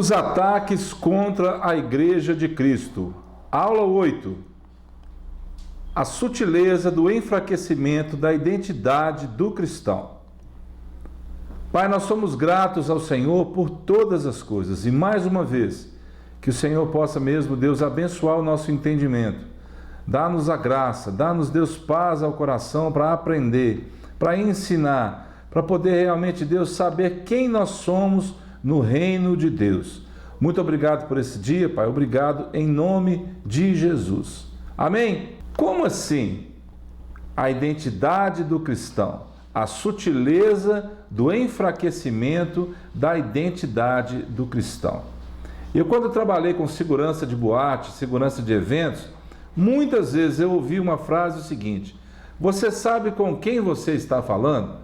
Os ataques contra a Igreja de Cristo. Aula 8. A sutileza do enfraquecimento da identidade do cristão. Pai, nós somos gratos ao Senhor por todas as coisas e mais uma vez, que o Senhor possa mesmo, Deus, abençoar o nosso entendimento. Dá-nos a graça, dá-nos, Deus, paz ao coração para aprender, para ensinar, para poder realmente, Deus, saber quem nós somos no reino de Deus. Muito obrigado por esse dia, Pai. Obrigado em nome de Jesus. Amém? Como assim? A identidade do cristão, a sutileza do enfraquecimento da identidade do cristão. Eu, quando trabalhei com segurança de boate, segurança de eventos, muitas vezes eu ouvi uma frase seguinte: você sabe com quem você está falando?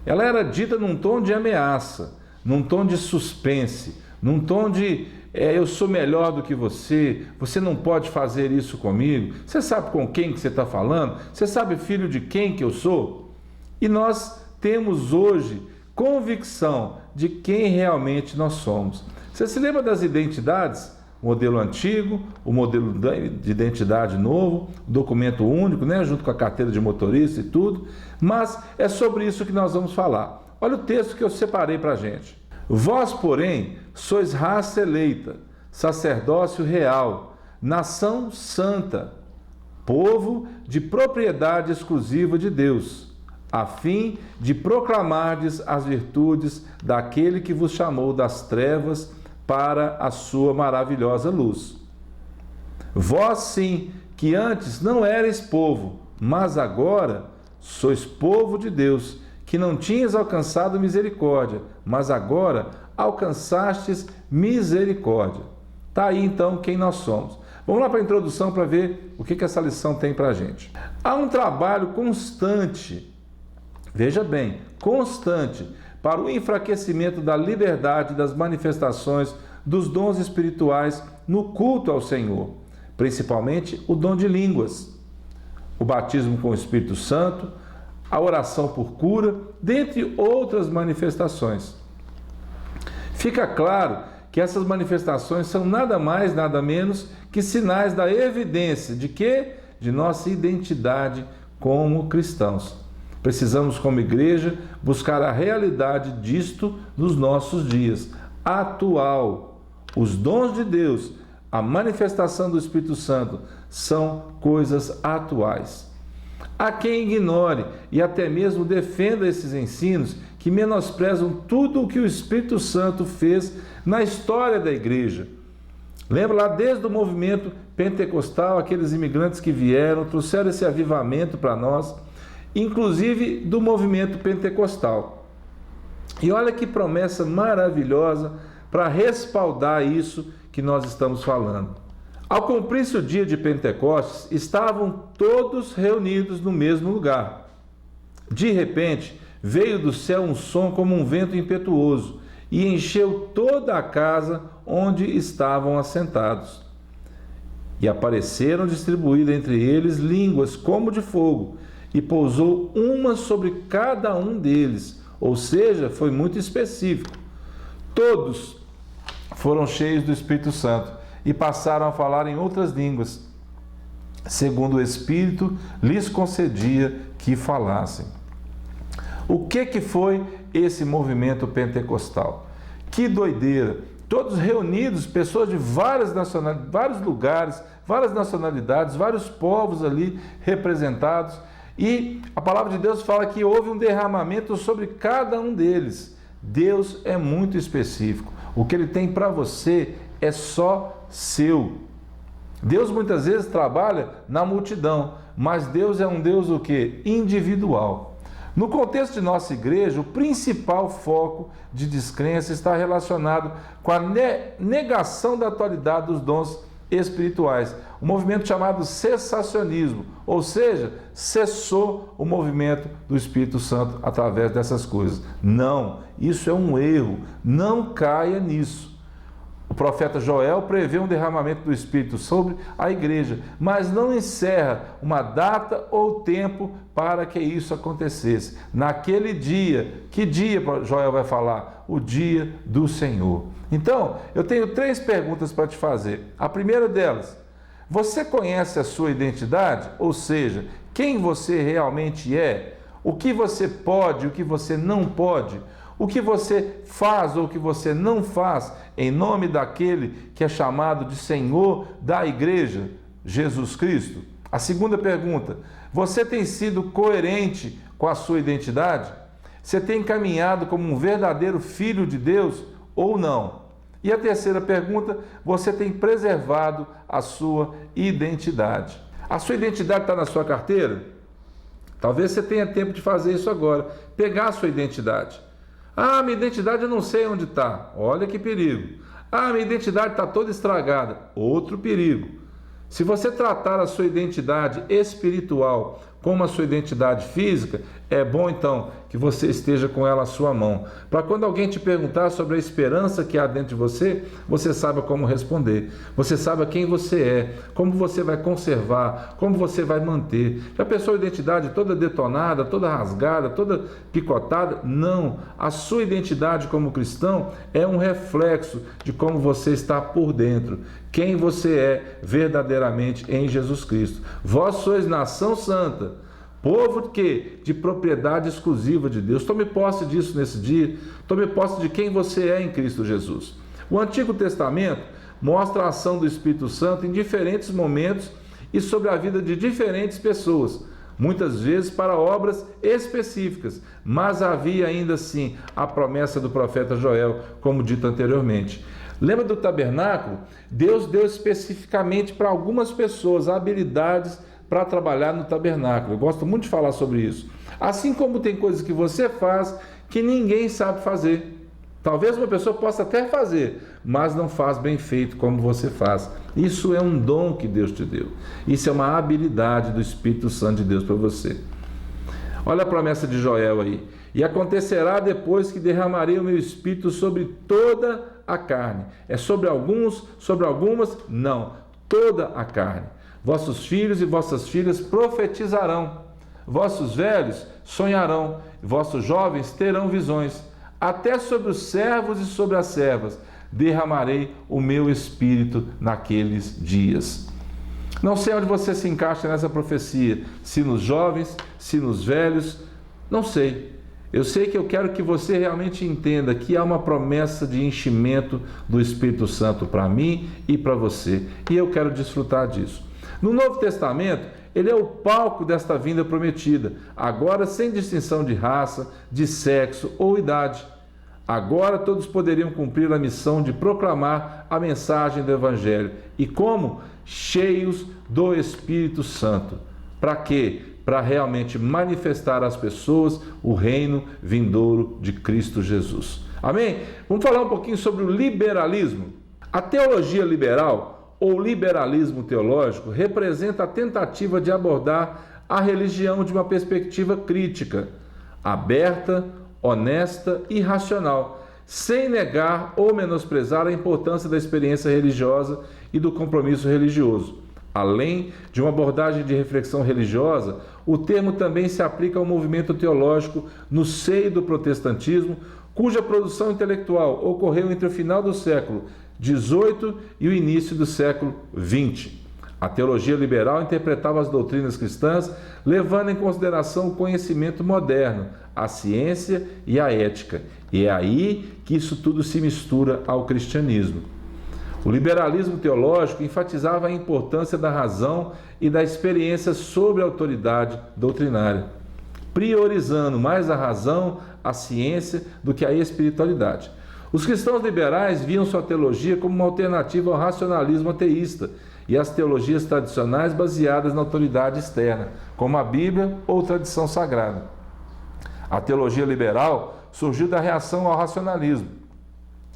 Ela era dita num tom de ameaça, num tom de suspense, num tom de eu sou melhor do que você não pode fazer isso comigo, você sabe com quem que você está falando? Você sabe filho de quem que eu sou? E nós temos hoje convicção de quem realmente nós somos. Você se lembra das identidades? O modelo antigo, o modelo de identidade novo, o documento único, né, junto com a carteira de motorista e tudo. Mas é sobre isso que nós vamos falar. Olha o texto que eu separei para a gente. Vós, porém, sois raça eleita, sacerdócio real, nação santa, povo de propriedade exclusiva de Deus, a fim de proclamardes as virtudes daquele que vos chamou das trevas para a sua maravilhosa luz. Vós sim, que antes não erais povo, mas agora sois povo de Deus, que não tinhas alcançado misericórdia, mas agora alcançastes misericórdia. Está aí então quem nós somos. Vamos lá para a introdução para ver o que essa lição tem para a gente. Há um trabalho constante, veja bem, constante, para o enfraquecimento da liberdade das manifestações dos dons espirituais no culto ao Senhor, principalmente o dom de línguas, o batismo com o Espírito Santo, a oração por cura, dentre outras manifestações. Fica claro que essas manifestações são nada mais, nada menos que sinais da evidência de que? De nossa identidade como cristãos. Precisamos, como igreja, buscar a realidade disto nos nossos dias. Atual. Os dons de Deus, a manifestação do Espírito Santo, são coisas atuais. Há quem ignore e até mesmo defenda esses ensinos que menosprezam tudo o que o Espírito Santo fez na história da igreja. Lembra lá desde o movimento pentecostal, aqueles imigrantes que vieram, trouxeram esse avivamento para nós, inclusive do movimento pentecostal. E olha que promessa maravilhosa para respaldar isso que nós estamos falando. Ao cumprir-se o dia de Pentecostes, estavam todos reunidos no mesmo lugar. De repente, veio do céu um som como um vento impetuoso e encheu toda a casa onde estavam assentados. E apareceram distribuídas entre eles línguas como de fogo, e pousou uma sobre cada um deles, ou seja, foi muito específico. Todos foram cheios do Espírito Santo e passaram a falar em outras línguas, segundo o Espírito lhes concedia que falassem. O que foi esse movimento pentecostal? Que doideira! Todos reunidos, pessoas de várias nacionalidades, vários lugares, várias nacionalidades, vários povos ali representados. E a palavra de Deus fala que houve um derramamento sobre cada um deles. Deus é muito específico. O que Ele tem para você é só seu. Deus muitas vezes trabalha na multidão, mas Deus é um Deus o quê? Individual. No contexto de nossa igreja, o principal foco de descrença está relacionado com a negação da atualidade dos dons espirituais, um movimento chamado cessacionismo, ou seja, cessou o movimento do Espírito Santo através dessas coisas. Não, isso é um erro, não caia nisso. O profeta Joel prevê um derramamento do Espírito sobre a igreja, mas não encerra uma data ou tempo para que isso acontecesse. Naquele dia, que dia Joel vai falar? o dia do Senhor. Então, eu tenho 3 perguntas para te fazer. A primeira delas: você conhece a sua identidade? Ou seja, quem você realmente é? O que você pode, o que você não pode? O que você faz ou o que você não faz em nome daquele que é chamado de Senhor da igreja, Jesus Cristo? A segunda pergunta: você tem sido coerente com a sua identidade? Você tem caminhado como um verdadeiro filho de Deus ou não? E a terceira pergunta: você tem preservado a sua identidade? A sua identidade está na sua carteira? Talvez você tenha tempo de fazer isso agora, pegar a sua identidade. Ah, minha identidade eu não sei onde está. Olha que perigo. Ah, minha identidade está toda estragada. Outro perigo. Se você tratar a sua identidade espiritual como a sua identidade física, é bom então que você esteja com ela à sua mão. Para quando alguém te perguntar sobre a esperança que há dentro de você, você saiba como responder. Você saiba quem você é, como você vai conservar, como você vai manter. Já pensou a identidade toda detonada, toda rasgada, toda picotada? Não. A sua identidade como cristão é um reflexo de como você está por dentro. Quem você é verdadeiramente em Jesus Cristo. Vós sois nação santa, povo que de propriedade exclusiva de Deus. Tome posse disso nesse dia. Tome posse de quem você é em Cristo Jesus. O Antigo Testamento mostra a ação do Espírito Santo em diferentes momentos e sobre a vida de diferentes pessoas, muitas vezes para obras específicas, mas havia ainda assim a promessa do profeta Joel, como dito anteriormente. Lembra do tabernáculo? Deus deu especificamente para algumas pessoas habilidades para trabalhar no tabernáculo. Eu gosto muito de falar sobre isso. Assim como tem coisas que você faz que ninguém sabe fazer. Talvez uma pessoa possa até fazer, mas não faz bem feito como você faz. Isso é um dom que Deus te deu. Isso é uma habilidade do Espírito Santo de Deus para você. Olha a promessa de Joel aí. E acontecerá depois que derramarei o meu Espírito sobre toda a carne. É sobre alguns, sobre algumas? Não. Toda a carne. Vossos filhos e vossas filhas profetizarão. Vossos velhos sonharão. Vossos jovens terão visões. Até sobre os servos e sobre as servas derramarei o meu Espírito naqueles dias. Não sei onde você se encaixa nessa profecia. Se nos jovens, se nos velhos, não sei. Eu sei que eu quero que você realmente entenda que há uma promessa de enchimento do Espírito Santo para mim e para você. E eu quero desfrutar disso. No Novo Testamento, ele é o palco desta vinda prometida, agora sem distinção de raça, de sexo ou idade. Agora todos poderiam cumprir a missão de proclamar a mensagem do Evangelho. E como? Cheios do Espírito Santo. Para quê? Para realmente manifestar às pessoas o reino vindouro de Cristo Jesus. Amém? Vamos falar um pouquinho sobre o liberalismo. A teologia liberal, ou liberalismo teológico, representa a tentativa de abordar a religião de uma perspectiva crítica, aberta, honesta e racional, sem negar ou menosprezar a importância da experiência religiosa e do compromisso religioso. Além de uma abordagem de reflexão religiosa, o termo também se aplica ao movimento teológico no seio do protestantismo, cuja produção intelectual ocorreu entre o final do século XVIII e o início do século XX. A teologia liberal interpretava as doutrinas cristãs, levando em consideração o conhecimento moderno, a ciência e a ética. E é aí que isso tudo se mistura ao cristianismo. O liberalismo teológico enfatizava a importância da razão e da experiência sobre a autoridade doutrinária, priorizando mais a razão, a ciência, do que a espiritualidade. Os cristãos liberais viam sua teologia como uma alternativa ao racionalismo ateísta e às teologias tradicionais baseadas na autoridade externa, como a Bíblia ou tradição sagrada. A teologia liberal surgiu da reação ao racionalismo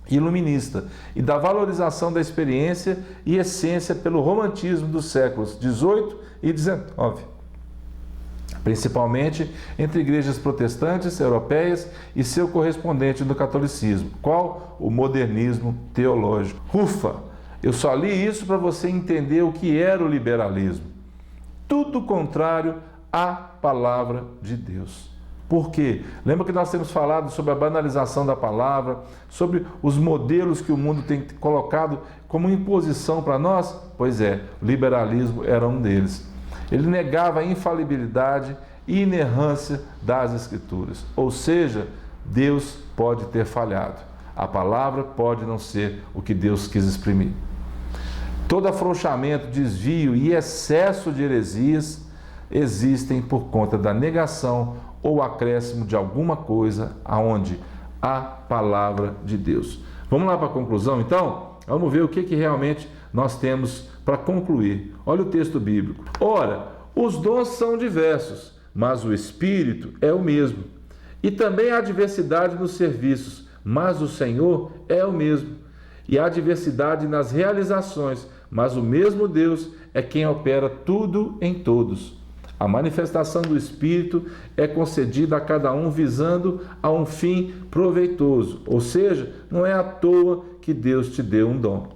iluminista e da valorização da experiência e essência pelo romantismo dos séculos XVIII e XIX, principalmente entre igrejas protestantes europeias e seu correspondente do catolicismo. Qual? O modernismo teológico. Ufa! Eu só li isso para você entender o que era o liberalismo. Tudo contrário à palavra de Deus. Por quê? Lembra que nós temos falado sobre a banalização da palavra, sobre os modelos que o mundo tem colocado como imposição para nós? Pois é, o liberalismo era um deles. Ele negava a infalibilidade e inerrância das Escrituras. Ou seja, Deus pode ter falhado. A palavra pode não ser o que Deus quis exprimir. Todo afrouxamento, desvio e excesso de heresias existem por conta da negação ou acréscimo de alguma coisa aonde a palavra de Deus. Vamos lá para a conclusão, então? Vamos ver o que realmente nós temos para concluir. Olha o texto bíblico. Ora, os dons são diversos, mas o Espírito é o mesmo. E também há diversidade nos serviços, mas o Senhor é o mesmo. E há diversidade nas realizações, mas o mesmo Deus é quem opera tudo em todos. A manifestação do Espírito é concedida a cada um visando a um fim proveitoso, ou seja, não é à toa que Deus te deu um dom.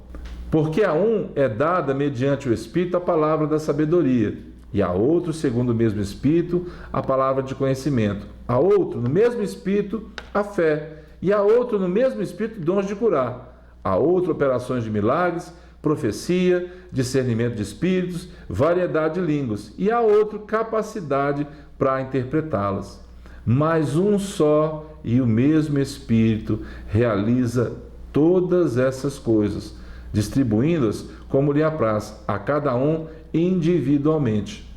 Porque a um é dada, mediante o Espírito, a palavra da sabedoria, e a outro, segundo o mesmo Espírito, a palavra de conhecimento, a outro, no mesmo Espírito, a fé, e a outro, no mesmo Espírito, dons de curar, a outro, operações de milagres, profecia, discernimento de espíritos, variedade de línguas, e a outro, capacidade para interpretá-las. Mas um só e o mesmo Espírito realiza todas essas coisas, distribuindo-as como lhe apraz, a cada um individualmente.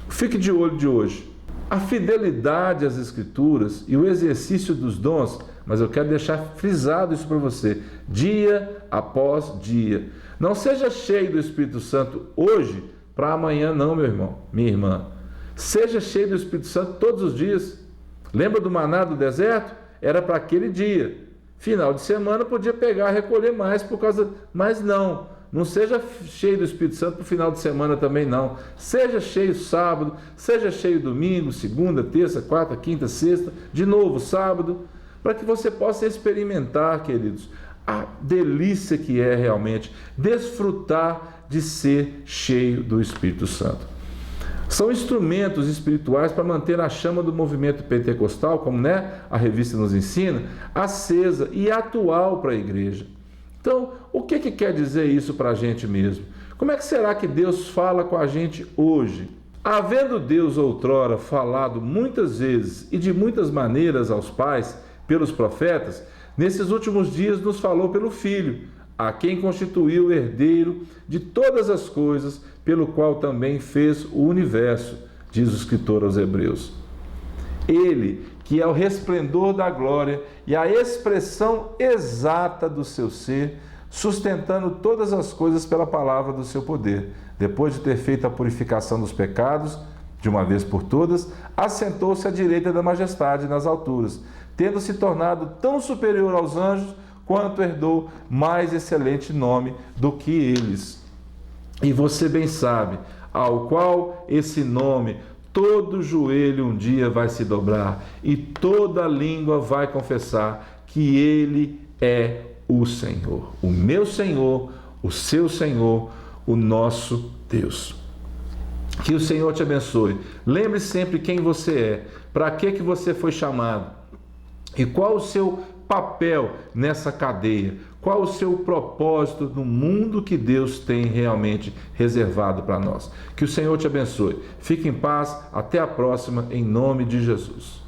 Fique de olho de hoje. A fidelidade às Escrituras e o exercício dos dons, mas eu quero deixar frisado isso para você, dia após dia. Não seja cheio do Espírito Santo hoje para amanhã não, meu irmão, minha irmã. Seja cheio do Espírito Santo todos os dias. Lembra do maná do deserto? Era para aquele dia. Final de semana podia pegar, recolher mais por causa... Mas não seja cheio do Espírito Santo para o final de semana também não. Seja cheio sábado, seja cheio domingo, segunda, terça, quarta, quinta, sexta, de novo sábado, para que você possa experimentar, queridos, a delícia que é realmente desfrutar de ser cheio do Espírito Santo. São instrumentos espirituais para manter a chama do movimento pentecostal, como a revista nos ensina, acesa e atual para a igreja. Então, o que quer dizer isso para a gente mesmo? Como é que será que Deus fala com a gente hoje? Havendo Deus outrora falado muitas vezes e de muitas maneiras aos pais, pelos profetas, nesses últimos dias nos falou pelo Filho, a quem constituiu o herdeiro de todas as coisas, pelo qual também fez o universo, diz o escritor aos Hebreus. Ele, que é o resplendor da glória e a expressão exata do seu ser, sustentando todas as coisas pela palavra do seu poder, depois de ter feito a purificação dos pecados, de uma vez por todas, assentou-se à direita da majestade nas alturas, tendo se tornado tão superior aos anjos, quanto herdou mais excelente nome do que eles. E você bem sabe, ao qual esse nome todo joelho um dia vai se dobrar e toda língua vai confessar que Ele é o Senhor, o meu Senhor, o seu Senhor, o nosso Deus. Que o Senhor te abençoe. Lembre sempre quem você é, para que você foi chamado e qual o seu papel nessa cadeia, qual o seu propósito no mundo que Deus tem realmente reservado para nós. Que o Senhor te abençoe. Fique em paz. Até a próxima, em nome de Jesus.